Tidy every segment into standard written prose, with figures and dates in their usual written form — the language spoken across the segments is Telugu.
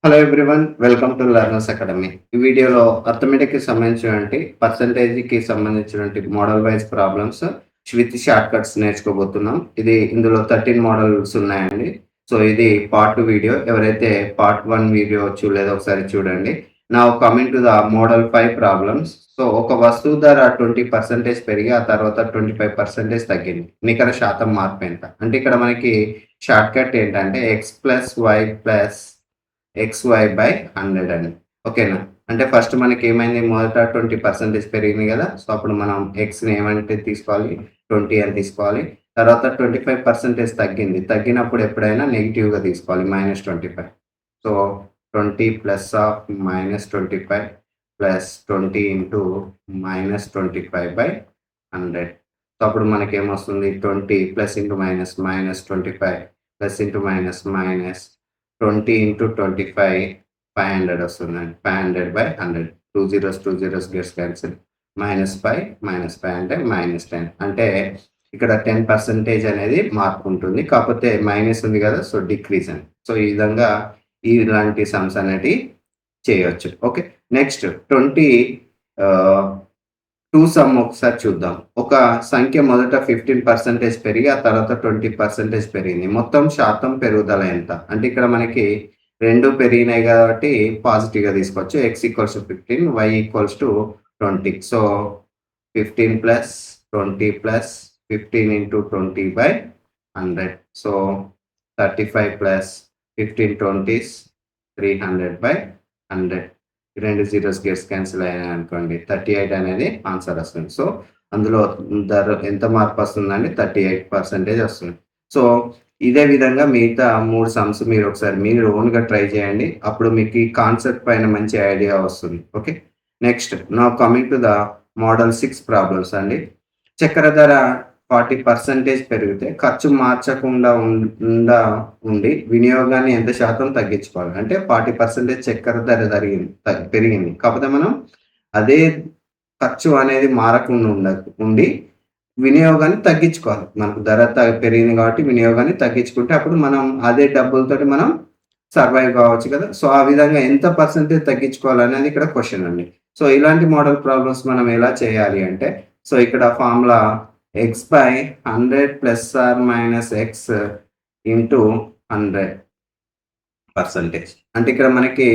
Hello everyone. Welcome to Learners Academy. ఈ వీడియోలో అర్థమెటిక్‌కి సంబంధించినటువంటి పర్సెంటేజ్‌కి సంబంధించినటువంటి model wise problems with short cuts నేర్చుకోబోతున్నాం. ఇందులో 13 మోడల్స్ ఉన్నాయండి. సో, ఇది పార్ట్ 2 వీడియో. ఎవరైతే పార్ట్ 1 వీడియో చూడలేదో ఒకసారి చూడండి. Now coming to the model 5 problems. So, ఒక వస్తువు ధర 20% పెరిగి ఆ తర్వాత 25% తగ్గింది. నికర శాతం మార్పు ఎంత? అంటే ఇక్కడ మనకి షార్ట్ కట్ ఏంటంటే xy/100 అని. ఓకేనా? అంటే ఫస్ట్ మనకేమైంది, మొదట 20% పెరిగింది గదా! సో, అప్పుడు మనం ఎక్స్‌ని ఏమంటే తీసుకోవాలి, 20 అని తీసుకోవాలి. తర్వాత 25% తగ్గింది. తగ్గినప్పుడు ఎప్పుడైనా నెగెటివ్‌గా తీసుకోవాలి, -25. So, 20 plus of -25 plus 20 into -25/100. So, అప్పుడు మనకేమొస్తుంది, 20 plus into minus, -25 plus into minus, minus 20 into 25 500 వస్తుందండి. 500/100. 2 zeros గెట్స్ క్యాన్సిల్. -5 అంటే -10. అంటే ఇక్కడ 10% అనేది మార్పు ఉంటుంది. కాకపోతే మైనస్ ఉంది కదా! సో, డిక్రీజ్ అని. సో, ఈ విధంగా ఇలాంటి సమ్స్ అనేటివి చేయొచ్చు. ఓకే. నెక్స్ట్ 20 ఆహ్, 2 సమ్ ఒకసారి చూద్దాం. ఒక సంఖ్య మొదట 15% పెరిగి ఆ తర్వాత 20% పెరిగింది. మొత్తం శాతం పెరుగుదల ఎంత? అంటే ఇక్కడ మనకి 2 పెరిగినాయి కాబట్టి పాజిటివ్‌గా తీసుకోవచ్చు. x = 15, y = 20. So, 15 plus 20 plus 15 into 20/100. So, 35 plus 15 20స్ 300/100. 2 జీరోస్ గెట్స్ క్యాన్సిల్ అయ్యాయనుకోండి. 38 అనేది ఆన్సర్ వస్తుంది. సో, అందులో ఎంత మార్పు వస్తుందండి? 38% వస్తుంది. సో, ఇదే విధంగా మిగతా 3 సమ్స్ మీరు ఓన్‌గా ట్రై చేయండి. అప్పుడు మీకు ఈ కాన్సెప్ట్ పైన మంచి ఐడియా వస్తుంది. Okay. Next now coming to the model 6 problems అండి. చక్కెర ధర 40% పెరిగితే ఖర్చు మార్చకుండా ఉండి వినియోగాన్ని ఎంత శాతం తగ్గించుకోవాలి? అంటే 40% చక్కెర ధర పెరిగింది. కాకపోతే మనం అదే ఖర్చు అనేది మారకుండా ఉండి వినియోగాన్ని తగ్గించుకోవాలి. మనకు ధర పెరిగింది కాబట్టి వినియోగాన్ని తగ్గించుకుంటే అప్పుడు మనం అదే డబ్బులతోటి మనం సర్వైవ్ కావచ్చు కదా! సో, ఆ విధంగా ఎంత పర్సెంటేజ్ తగ్గించుకోవాలనేది ఇక్కడ క్వెషన్ అండి. సో, ఇలాంటి మోడల్ ప్రాబ్లమ్స్ మనం ఎలా చేయాలి అంటే, సో, ఇక్కడ ఫార్ములా x/100 ± x ఇంటూ 100%. అంటే ఇక్కడ మనకి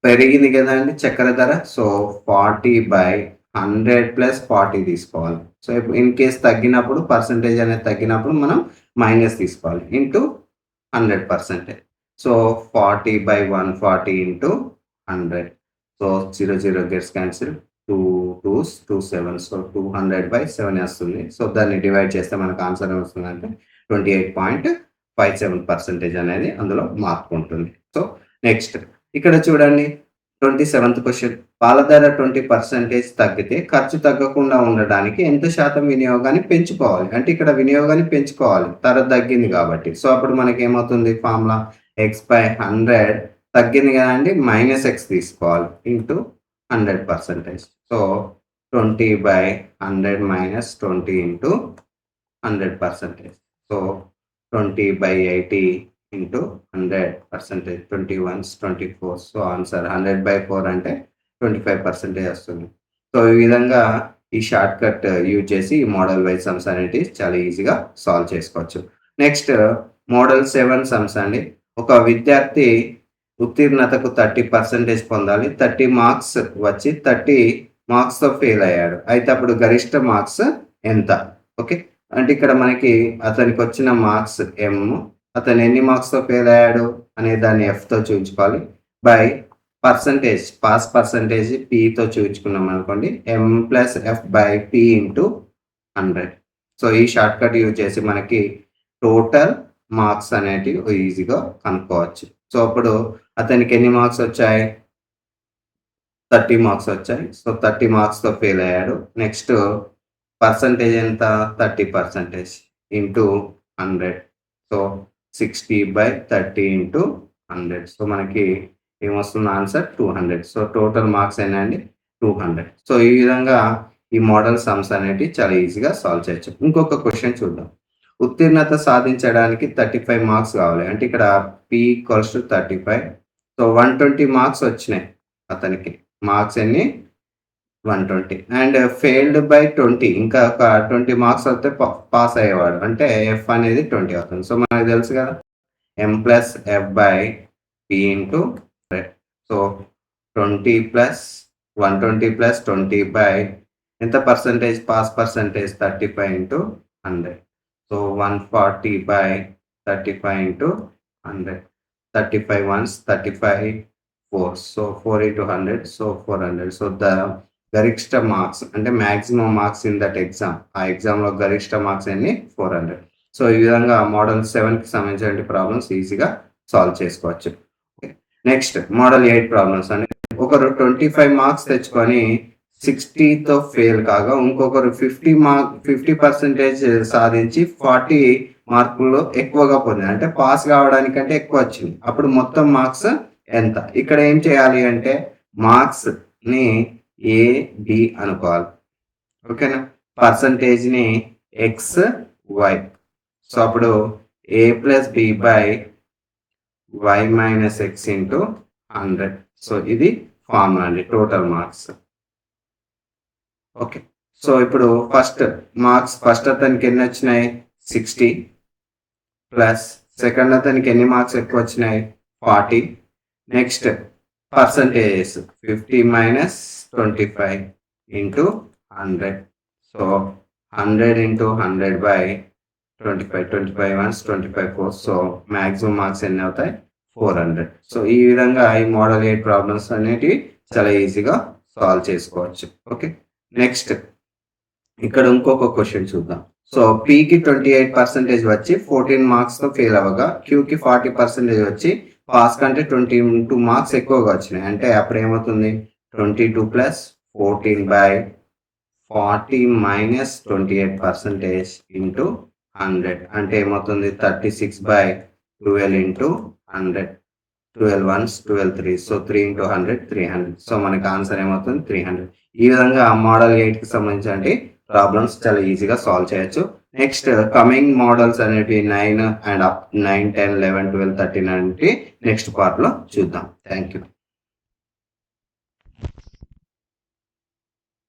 పెరిగింది గదండీ చక్కెర ధర. సో, 40/100 + 40 తీసుకోవాలి. సో, ఇన్ కేస్ తగ్గినప్పుడు పర్సెంటేజ్ అనేది తగ్గినప్పుడు మనం మైనస్ తీసుకోవాలి. Into 100%. So, 40/140 into 100. So, 0 gets cancel. 2 2స్ 2 7. So, 200/7 వస్తుంది. సో, దాన్ని డివైడ్ చేస్తే మనకు ఆన్సర్ ఏమొస్తుందంటే 28.57% అనేది అందులో మార్పు ఉంటుంది. సో, నెక్స్ట్ ఇక్కడ చూడండి, 27th క్వెషన్. పాల ధర 20% తగ్గితే ఖర్చు తగ్గకుండా ఉండడానికి ఎంత శాతం వినియోగాన్ని పెంచుకోవాలి? అంటే ఇక్కడ వినియోగాన్ని పెంచుకోవాలి. ధర తగ్గింది కాబట్టి. సో, అప్పుడు మనకేమవుతుంది ఫార్ములా x/100 తగ్గింది కదండీ! -x తీసుకోవాలి. Into 100%. So, 20/100 - 20 into 100%. So, 20/80 into 100%. 21స్ 24. So, answer 100/4 అంటే 25% వస్తుంది. సో, ఈ విధంగా ఈ షార్ట్ కట్ యూజ్ చేసి ఈ మోడల్ వైస్ సమ్స్ అనేటివి చాలా ఈజీగా సాల్వ్ చేసుకోవచ్చు. నెక్స్ట్ మోడల్ 7 సమ్స్ అండి. ఒక విద్యార్థి ఉత్తీర్ణతకు 30% పొందాలి. 30 మార్క్స్ వచ్చి 30 మార్క్స్‌తో ఫెయిల్ అయ్యాడు. అయితే అప్పుడు గరిష్ట మార్క్స్ ఎంత? ఓకే. అంటే ఇక్కడ మనకి అతనికొచ్చిన మార్క్స్ ఎమ్. అతను ఎన్ని మార్క్స్‌తో ఫెయిల్ అయ్యాడు అనే దాన్ని ఎఫ్‌తో చూయించుకోవాలి. బై పాస్ పర్సెంటేజ్ పీతో చూయించుకున్నామనుకోండి. m+f/p into 100. సో, ఈ షార్ట్ కట్ యూజ్ చేసి మనకి టోటల్ మార్క్స్ అనేటివి ఈజీగా కనుక్కోవచ్చు. సో, అప్పుడు అతనికి ఎన్ని మార్క్స్ వచ్చాయి? 30 మార్క్స్ వచ్చాయి. సో, 30 మార్క్స్‌తో ఫెయిల్ అయ్యాడు. నెక్స్ట్ పర్సెంటేజ్ ఎంత? 30% ఇంటూ 100. So, 60/30 into 100. సో, మనకి ఏమొస్తుంది ఆన్సర్ 200. సో, టోటల్ మార్క్స్ ఎన్నండి? 200. సో, ఈ విధంగా ఈ మోడల్ సమ్స్ అనేటివి చాలా ఈజీగా సాల్వ్ చేయొచ్చు. ఇంకొక క్వెషన్ చూద్దాం. ఉత్తీర్ణత సాధించడానికి 35 మార్క్స్ కావాలి. అంటే ఇక్కడ p = 35. సో 120 మార్క్స్ వచ్చినాయి అతనికి. మార్క్స్ ఎన్ని 120 అండ్ ఫెయిల్డ్ బై 20 ఇంకా ఒక 20 మార్క్స్ వస్తే పాస్ అయ్యేవాడు. అంటే ఎఫ్ అనేది 20 అవుతుంది. సో మనకు తెలుసు కదా m plus F by P into 100. So 20 plus 120 plus 20 by ఎంత percentage pass percentage 35 into 100. So 140 by 35 into 100. 35 ones 35 4. So 4 into 100. So 400. So the గరిష్ట మార్క్స్ అంటే maximum marks in that exam. ఆ ఎగ్జామ్లో గరిష్ట మార్క్స్ అన్ని 400. సో ఈ విధంగా మోడల్ 7కి సంబంధించిన ప్రాబ్లమ్స్ ఈజీగా సాల్వ్ చేసుకోవచ్చు. నెక్స్ట్ మోడల్ 8 ప్రాబ్లమ్స్ అంటే ఒకరు 25 మార్క్స్ తెచ్చుకొని 60తో ఫెయిల్ కాగా ఇంకొకరు 50% సాధించి 40 మార్కులు ఎక్కువగా పొందారు. అంటే పాస్ కావడానికంటే ఎక్కువ వచ్చింది. అప్పుడు మొత్తం మార్క్స్ ఎంత? ఇక్కడ ఏం చేయాలి అంటే మార్క్స్ ని ఏ బి అనుకోవాలి. ఓకేనా? పర్సంటేజ్ ని ఎక్స్ వై. సో అప్పుడు A plus B by Y minus X into 100. So ఇది ఫార్ములా అండి టోటల్ మార్క్స్. ఓకే. సో ఇప్పుడు ఫస్ట్ అతనికి ఎన్ని వచ్చినాయి 60 ప్లస్ సెకండ్ అతనికి ఎన్ని మార్క్స్ ఎక్కువ వచ్చినాయి 40. Next percentages 50 minus 25 into 100. So 100 into 100 by 25 ones 25 4. So maximum marks ఎన్ని అవుతాయి 400. సో ఈ విధంగా ఈ మోడల్ 8 ప్రాబ్లమ్స్ అనేటివి చాలా ఈజీగా సాల్వ్ చేసుకోవచ్చు. ఓకే. నెక్స్ట్ ఇక్కడ ఇంకొక క్వశ్చన్ చూద్దాం. సో పికి 28% వచ్చి 14 మార్క్స్ తో ఫెయిల్ అవ్వగా క్యూకి 40% వచ్చి పాస్ కంటే 22 మార్క్స్ ఎక్కువగా వచ్చినాయి. అంటే అప్పుడు ఏమవుతుంది 22 ప్లస్ 14 బై 40 మైనస్ 28% ఇంటూ 100. అంటే ఏమవుతుంది 36 by 12 into 100. 12 ones 12 3. So 3 into 100 300. So మనకి ఆన్సర్ ఏమవుతుంది 300. ఈ విధంగా మోడల్ 8కి సంబంధించిన ప్రాబ్లమ్స్ చాలా ఈజీగా సాల్వ్ చేయొచ్చు. నెక్స్ట్ కమింగ్ మోడల్స్ అనేవి 9 అండ్ 9 10 11 12 13 అనేవి నెక్స్ట్ పార్ట్ లో చూద్దాం. Thank you.